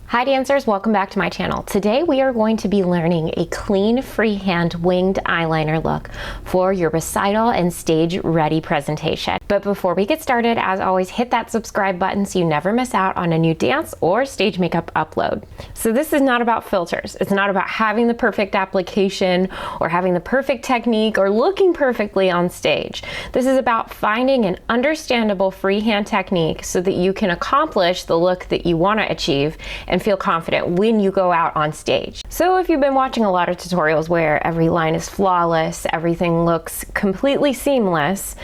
Hi dancers, welcome back to my channel. Today we are going to be learning a clean freehand winged eyeliner look for your recital and stage ready presentation. But before we get started, as always, hit that subscribe button so you never miss out on a new dance or stage makeup upload. So this is not about filters. It's not about having the perfect application or having the perfect technique or looking perfectly on stage. This is about finding an understandable freehand technique so that you can accomplish the look that you want to achieve and feel confident when you go out on stage. So if you've been watching a lot of tutorials where every line is flawless, everything looks completely seamless,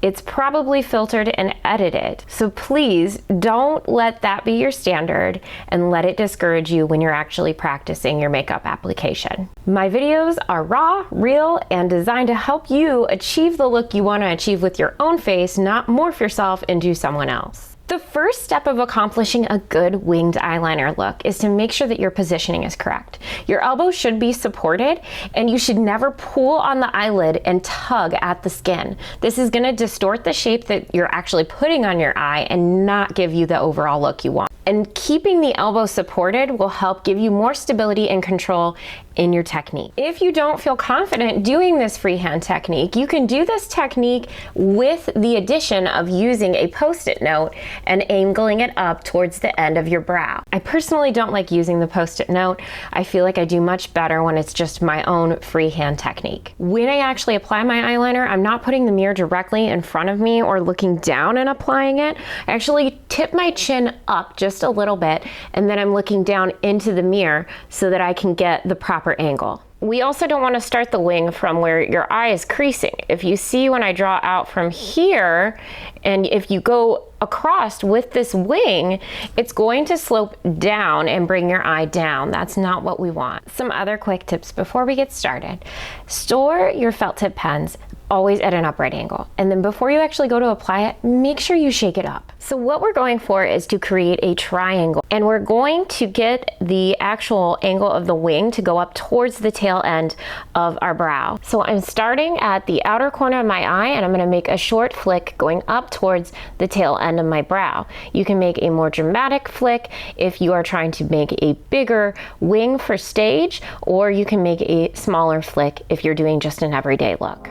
it's probably filtered and edited. So please don't let that be your standard and let it discourage you when you're actually practicing your makeup application. My videos are raw, real, and designed to help you achieve the look you want to achieve with your own face, not morph yourself into someone else. The first step of accomplishing a good winged eyeliner look is to make sure that your positioning is correct. Your elbow should be supported and you should never pull on the eyelid and tug at the skin. This is going to distort the shape that you're actually putting on your eye and not give you the overall look you want. And keeping the elbow supported will help give you more stability and control in your technique. If you don't feel confident doing this freehand technique, you can do this technique with the addition of using a post-it note and angling it up towards the end of your brow. I personally don't like using the post-it note. I feel like I do much better when it's just my own freehand technique. When I actually apply my eyeliner, I'm not putting the mirror directly in front of me or looking down and applying it. I actually tip my chin up just a little bit, and then I'm looking down into the mirror so that I can get the proper angle. We also don't want to start the wing from where your eye is creasing. If you see when I draw out from here, and if you go across with this wing, it's going to slope down and bring your eye down. That's not what we want. Some other quick tips before we get started. Store your felt tip pens always at an upright angle. And then before you actually go to apply it, make sure you shake it up. So what we're going for is to create a triangle, and we're going to get the actual angle of the wing to go up towards the tail end of our brow. So I'm starting at the outer corner of my eye, and I'm going to make a short flick going up towards the tail end of my brow. You can make a more dramatic flick if you are trying to make a bigger wing for stage, or you can make a smaller flick if you're doing just an everyday look.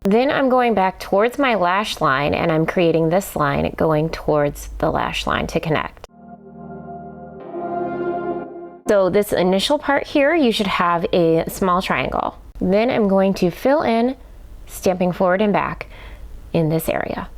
Then I'm going back towards my lash line, and I'm creating this line going towards the lash line to connect. So this initial part here, you should have a small triangle. Then I'm going to fill in, stamping forward and back in this area.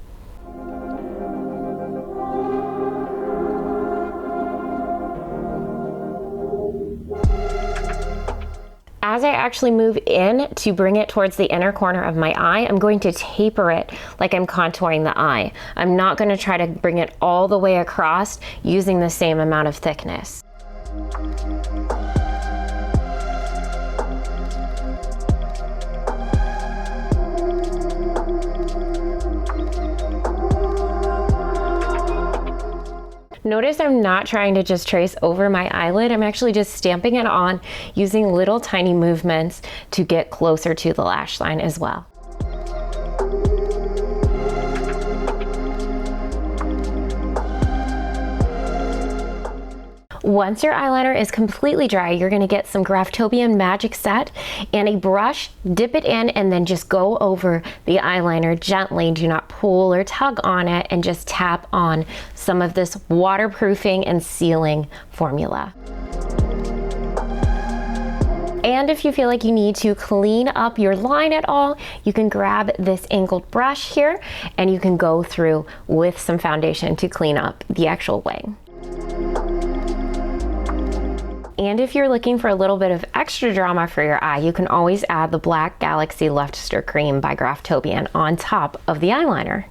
As I actually move in to bring it towards the inner corner of my eye, I'm going to taper it like I'm contouring the eye. I'm not going to try to bring it all the way across using the same amount of thickness. Notice I'm not trying to just trace over my eyelid. I'm actually just stamping it on using little tiny movements to get closer to the lash line as well. Once your eyeliner is completely dry, you're going to get some Graftobian Magic Set and a brush, dip it in, and then just go over the eyeliner gently. Do not pull or tug on it, and just tap on some of this waterproofing and sealing formula. And if you feel like you need to clean up your line at all, you can grab this angled brush here and you can go through with some foundation to clean up the actual wing. And if you're looking for a little bit of extra drama for your eye, you can always add the Black Galaxy Luster Cream by Graftobian on top of the eyeliner.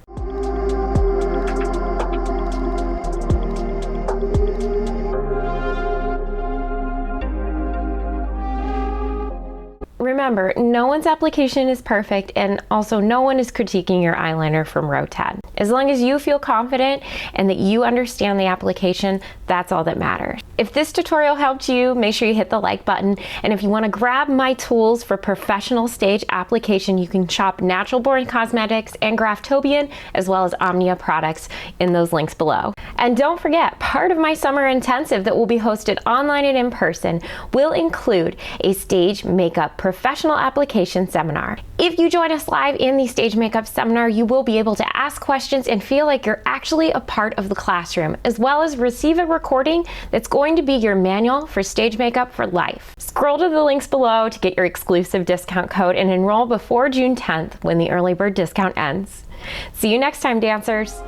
Remember, no one's application is perfect, and also no one is critiquing your eyeliner from row 10. As long as you feel confident and that you understand the application, That's all that matters. If this tutorial helped you, make sure you hit the like button. And if you want to grab my tools for professional stage application, you can shop Natural Born Cosmetics and Graftobian, as well as Omnia products in those links below. And don't forget, part of my summer intensive that will be hosted online and in person will include a stage makeup professional application seminar. If you join us live in the stage makeup seminar, you will be able to ask questions and feel like you're actually a part of the classroom, as well as receive a recording that's going to be your manual for stage makeup for life. Scroll to the links below to get your exclusive discount code and enroll before June 10th when the early bird discount ends. See you next time, dancers.